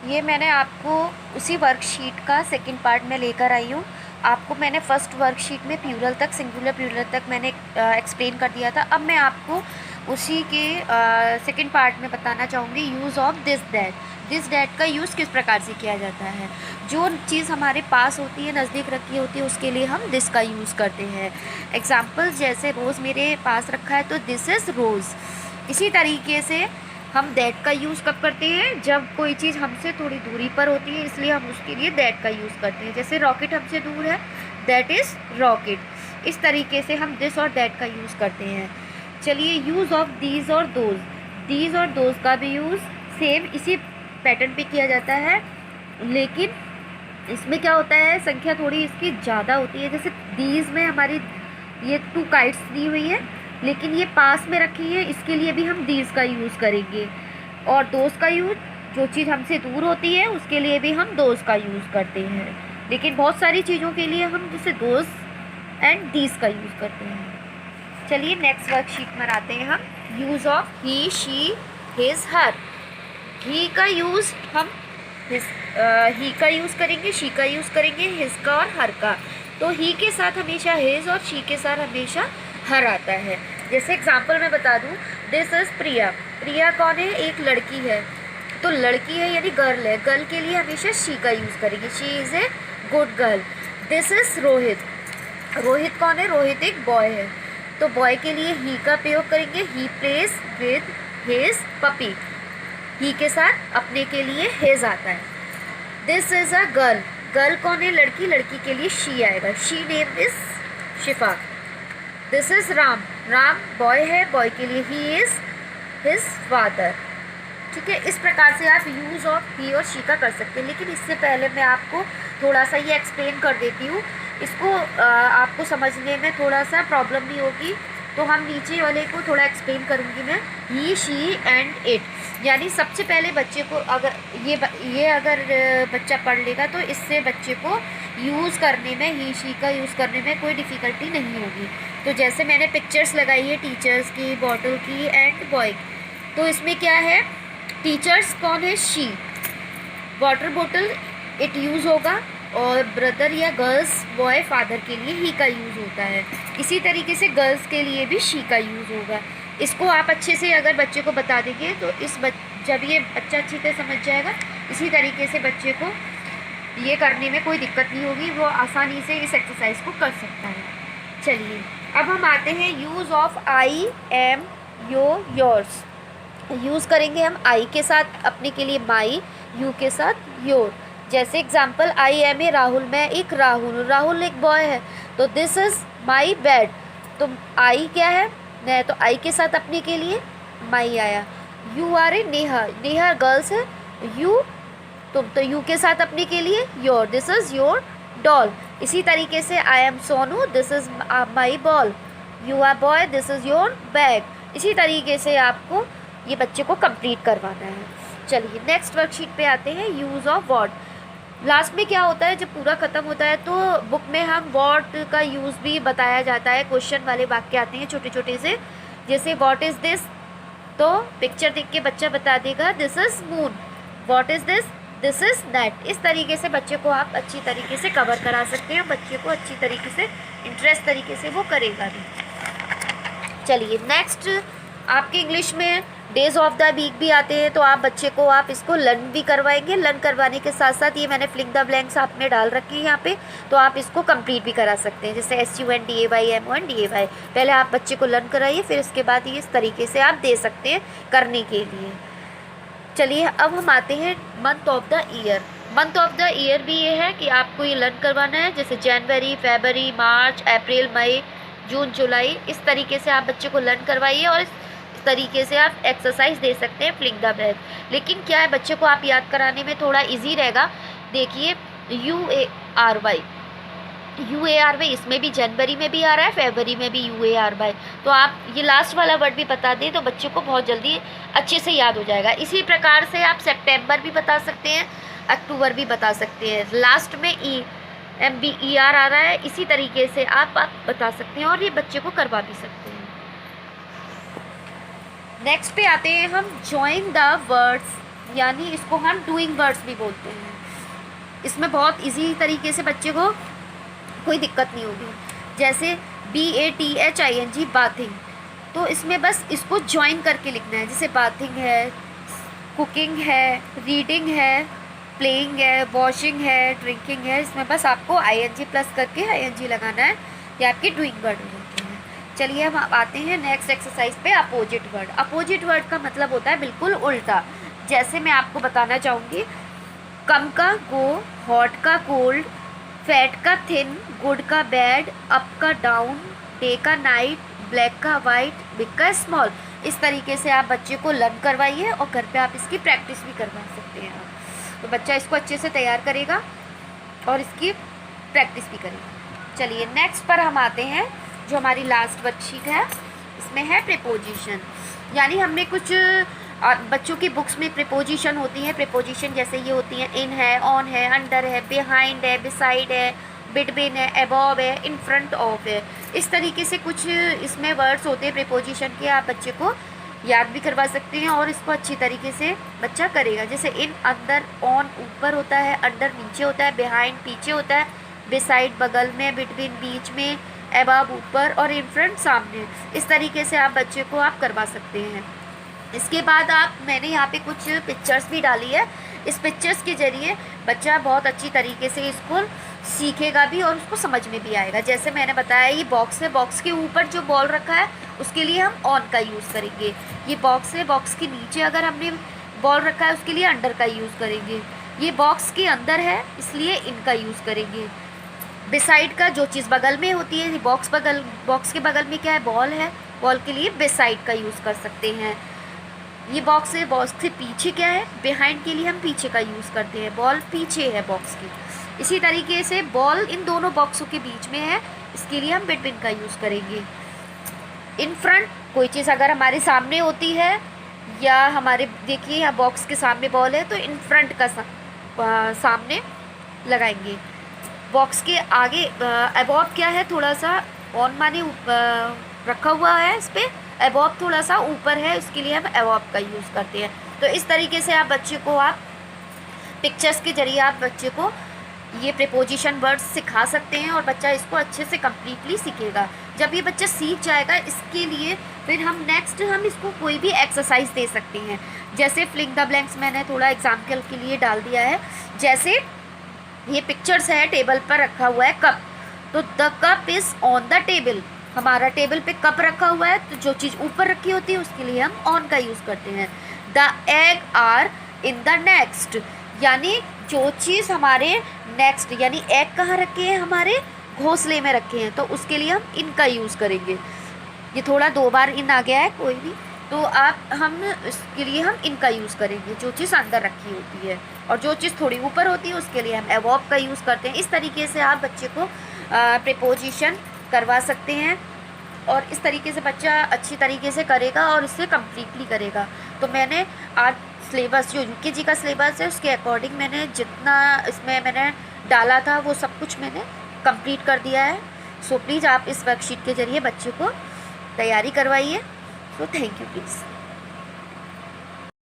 ये मैंने आपको उसी वर्कशीट का सेकंड पार्ट में लेकर आई हूँ। आपको मैंने फर्स्ट वर्कशीट में प्लूरल तक, सिंगुलर प्लूरल तक मैंने एक्सप्लेन कर दिया था। अब मैं आपको उसी के सेकंड पार्ट में बताना चाहूँगी use of this that. This that का यूज़ किस प्रकार से किया जाता है। जो चीज़ हमारे पास होती है, नज़दीक रखी होती है, उसके लिए हम दिस का यूज़ करते हैं। एग्जाम्पल जैसे रोज़ मेरे पास रखा है तो दिस इज़ रोज़। इसी तरीके से हम दैट का यूज़ कब करते हैं, जब कोई चीज़ हमसे थोड़ी दूरी पर होती है, इसलिए हम उसके लिए दैट का यूज़ करते हैं। जैसे रॉकेट हमसे दूर है, दैट इज़ रॉकेट। इस तरीके से हम दिस और दैट का यूज़ करते हैं। चलिए यूज़ ऑफ दीज और दोज। दीज और दोज का भी यूज़ सेम इसी पैटर्न पे किया जाता है, लेकिन इसमें क्या होता है, संख्या थोड़ी इसकी ज़्यादा होती है। जैसे दीज में हमारी ये 2 काइट्स दी हुई है, लेकिन ये पास में रखी है, इसके लिए भी हम दीज का यूज़ करेंगे। और दोस्त का यूज़, जो चीज़ हमसे दूर होती है उसके लिए भी हम दोस्त का यूज़ करते हैं। लेकिन बहुत सारी चीज़ों के लिए हम जैसे दोस्त एंड दीज का यूज़ करते हैं। चलिए नेक्स्ट वर्कशीट में आते हैं हम। Use of he, she, his, her. He का यूज़ हम ही का यूज़ करेंगे, शी का यूज़ करेंगे, हिज का और हर का। तो ही के साथ हमेशा हिज और शी के साथ हमेशा हर आता है। जैसे एग्जांपल मैं बता दूं, दिस इज़ प्रिया। प्रिया कौन है, एक लड़की है, तो लड़की है यानी गर्ल है। गर्ल के लिए हमेशा शी का यूज़ करेंगे, she is a good girl. This is Rohit. Rohit कौन है, रोहित एक बॉय है, तो बॉय के लिए ही का प्रयोग करेंगे, he plays with his puppy. He के साथ अपने के लिए हिज आता है। This is a girl. Girl कौन है, लड़की, लड़की के लिए शी आएगा, she name is Shifa. This is Ram. Ram boy है, बॉय के लिए ही इज़ हिज फादर। ठीक है, इस प्रकार से आप यूज़ ऑफ ही और शी का कर सकते हैं। लेकिन इससे पहले मैं आपको थोड़ा सा ये एक्सप्लेन कर देती हूँ। इसको आपको समझने में थोड़ा सा प्रॉब्लम नहीं होगी, तो हम नीचे वाले को थोड़ा एक्सप्लेन करूँगी मैं। ही, शी एंड इट, यानी सबसे पहले बच्चे को अगर ये अगर बच्चा पढ़ लेगा तो इससे बच्चे को यूज़ करने में, ही शी का यूज़ करने में कोई डिफ़िकल्टी नहीं होगी। तो जैसे मैंने पिक्चर्स लगाई है टीचर्स की, बॉटल की एंड बॉय, तो इसमें क्या है, टीचर्स कौन है, शी। वाटर बोतल इट यूज़ होगा, और ब्रदर या गर्ल्स बॉय फादर के लिए ही का यूज़ होता है। इसी तरीके से गर्ल्स के लिए भी शी का यूज़ होगा। इसको आप अच्छे से अगर बच्चे को बता देंगे तो जब ये बच्चा अच्छी तरह समझ जाएगा, इसी तरीके से बच्चे को ये करने में कोई दिक्कत नहीं होगी, वो आसानी से इस एक्सरसाइज को कर सकता है। चलिए अब हम आते हैं use of I, am, yours. Use करेंगे हम आई के साथ अपने के लिए माई, यू के साथ योर। जैसे example, I am a Rahul, मैं एक राहुल, राहुल एक बॉय है, तो दिस इज़ माई बेड। तो आई क्या है, मैं तो आई के साथ अपने के लिए माई आया। You are a Neha, Neha girls है, यू तुम, तो यू के साथ अपने के लिए your, this is your doll. इसी तरीके से I am Sonu, this is my ball. You are boy, this is your bag. इसी तरीके से आपको ये बच्चे को कंप्लीट करवाना है। चलिए नेक्स्ट वर्कशीट पे आते हैं। Use of what. लास्ट में क्या होता है, जब पूरा ख़त्म होता है तो बुक में हम व्हाट का यूज़ भी बताया जाता है। क्वेश्चन वाले वाक्य आते हैं छोटे छोटे से, जैसे व्हाट इज़ दिस, तो पिक्चर देख के बच्चा बता देगा this is moon. What is this, this is that. इस तरीके से बच्चे को आप अच्छी तरीके से कवर करा सकते हैं, बच्चे को अच्छी तरीके से इंटरेस्ट तरीके से वो करेगा भी। चलिए नेक्स्ट, आपके इंग्लिश में डेज ऑफ द वीक भी आते हैं, तो आप बच्चे को आप इसको लर्न भी करवाएंगे। लर्न करवाने के साथ साथ ये मैंने फिलिंग द ब्लैंक्स आपने डाल रखी है यहाँ पे, तो आप इसको कंप्लीट भी करा सकते हैं। जैसे SUNDAYMONDAY, पहले आप बच्चे को लर्न कराइए, फिर इसके बाद ये इस तरीके से आप दे सकते हैं करने के लिए। चलिए अब हम आते हैं month of the year. Month of the year भी ये है कि आपको ये लर्न करवाना है, जैसे जनवरी, फरवरी, मार्च, अप्रैल, मई, जून, जुलाई। इस तरीके से आप बच्चे को लर्न करवाइए और इस तरीके से आप एक्सरसाइज दे सकते हैं फिलिंग द ब्लैंक। लेकिन क्या है, बच्चे को आप याद कराने में थोड़ा इजी रहेगा। देखिए UARY, इसमें भी जनवरी में भी आ रहा है, फरवरी में भी UARY, तो आप ये लास्ट वाला वर्ड भी बता दें तो बच्चे को बहुत जल्दी अच्छे से याद हो जाएगा। इसी प्रकार से आप सितंबर भी बता सकते हैं, अक्टूबर भी बता सकते हैं, लास्ट में MBER आ रहा है, इसी तरीके से आप बता सकते हैं और ये बच्चे को करवा भी सकते हैं। नेक्स्ट पे आते हैं हम, ज्वाइन द वर्ड्स यानी इसको हम डूइंग वर्ड्स भी बोलते हैं। इसमें बहुत इजी तरीके से बच्चे को कोई दिक्कत नहीं होगी। जैसे BATHING बाथिंग, तो इसमें बस इसको ज्वाइन करके लिखना है। जैसे बाथिंग है, कुकिंग है, रीडिंग है, प्लेइंग है, वॉशिंग है, ड्रिंकिंग है, इसमें बस आपको ING प्लस करके ING लगाना है, ये आपके डूइंग वर्ड हो जाते हैं। चलिए हम आते हैं नेक्स्ट एक्सरसाइज पे, अपोजिट वर्ड। अपोजिट वर्ड का मतलब होता है बिल्कुल उल्टा। जैसे मैं आपको बताना चाहूँगी, कम का गो, हॉट का कोल्ड, फैट का थिन, गुड का बैड, अप का डाउन, डे का नाइट, ब्लैक का वाइट, बिग का स्मॉल। इस तरीके से आप बच्चे को लर्न करवाइए और घर पे आप इसकी प्रैक्टिस भी करवा सकते हैं। तो बच्चा इसको अच्छे से तैयार करेगा और इसकी प्रैक्टिस भी करेगा। चलिए नेक्स्ट पर हम आते हैं, जो हमारी लास्ट वर्कशीट है। इसमें है प्रीपोजिशन, यानी हमने कुछ बच्चों की बुक्स में प्रीपोजिशन होती हैं। प्रीपोजिशन जैसे ये होती हैं, इन है, ऑन है, अंडर है, बिहाइंड है, बिसाइड है, बिटवीन है, अबव है, इन फ्रंट ऑफ है। इस तरीके से कुछ इसमें वर्ड्स होते हैं प्रीपोजिशन के, आप बच्चे को याद भी करवा सकते हैं और इसको अच्छी तरीके से बच्चा करेगा। जैसे इन अंदर, ऑन ऊपर होता है, अंडर नीचे होता है, बिहाइंड पीछे होता है, बिसाइड बगल में, बिटवीन बीच में, अबव ऊपर और इन फ्रंट सामने। इस तरीके से आप बच्चे को आप करवा सकते हैं। इसके बाद मैंने यहाँ पे कुछ पिक्चर्स भी डाली है। इस पिक्चर्स के ज़रिए बच्चा बहुत अच्छी तरीके से इसको सीखेगा भी और उसको समझ में भी आएगा। जैसे मैंने बताया, ये बॉक्स है, बॉक्स के ऊपर जो बॉल रखा है उसके लिए हम ऑन का यूज़ करेंगे। ये बॉक्स है, बॉक्स के नीचे अगर हमने बॉल रखा है उसके लिए अंडर का यूज़ करेंगे। ये बॉक्स के अंदर है इसलिए इनका यूज़ करेंगे। बिसाइड का जो चीज़ बगल में होती है, बॉक्स के बगल में क्या है, बॉल है, बॉल के लिए बिसाइड का यूज़ कर सकते हैं। ये बॉक्स है, बॉक्स से पीछे क्या है, बिहाइंड के लिए हम पीछे का यूज़ करते हैं, बॉल पीछे है बॉक्स की। इसी तरीके से बॉल इन दोनों बॉक्सों के बीच में है, इसके लिए हम बिटवीन का यूज़ करेंगे। इन फ्रंट, कोई चीज़ अगर हमारे सामने होती है या हमारे, देखिए यहाँ बॉक्स के सामने बॉल है तो इन फ्रंट का सामने लगाएंगे। बॉक्स के आगे अबव क्या है, थोड़ा सा ऑन माने रखा हुआ है, इस पर अबव थोड़ा सा ऊपर है, इसके लिए हम अबव का यूज़ करते हैं। तो इस तरीके से आप बच्चे को, आप पिक्चर्स के जरिए आप बच्चे को ये प्रीपोजिशन वर्ड्स सिखा सकते हैं और बच्चा इसको अच्छे से कम्प्लीटली सीखेगा। जब ये बच्चा सीख जाएगा, इसके लिए फिर हम इसको कोई भी एक्सरसाइज दे सकते हैं। जैसे फिलिंग द ब्लैंक्स मैंने थोड़ा एग्जाम्पल के लिए डाल दिया है। जैसे ये पिक्चर्स है, टेबल पर रखा हुआ है कप, तो the cup is on the table. हमारा टेबल पे कप रखा हुआ है, तो जो चीज़ ऊपर रखी होती है उसके लिए हम ऑन का यूज़ करते हैं। The egg are in the next, यानी जो चीज़ हमारे नेक्स्ट, यानी एग कहाँ रखे हैं, हमारे घोंसले में रखे हैं, तो उसके लिए हम इनका यूज़ करेंगे। ये थोड़ा 2 बार इन आ गया है, कोई नहीं, तो हम इसके लिए हम इनका यूज़ करेंगे, जो चीज़ अंदर रखी होती है। और जो चीज़ थोड़ी ऊपर होती है उसके लिए हम अबव का यूज़ करते हैं। इस तरीके से आप बच्चे को प्रीपोजिशन करवा सकते हैं और इस तरीके से बच्चा अच्छी तरीके से करेगा और इससे कम्प्लीटली करेगा। तो मैंने आज सिलेबस, जो UKG का सिलेबस है, उसके अकॉर्डिंग मैंने जितना इसमें मैंने डाला था वो सब कुछ मैंने कंप्लीट कर दिया है। सो प्लीज़ आप इस वर्कशीट के ज़रिए बच्चे को तैयारी करवाइए। So thank you please.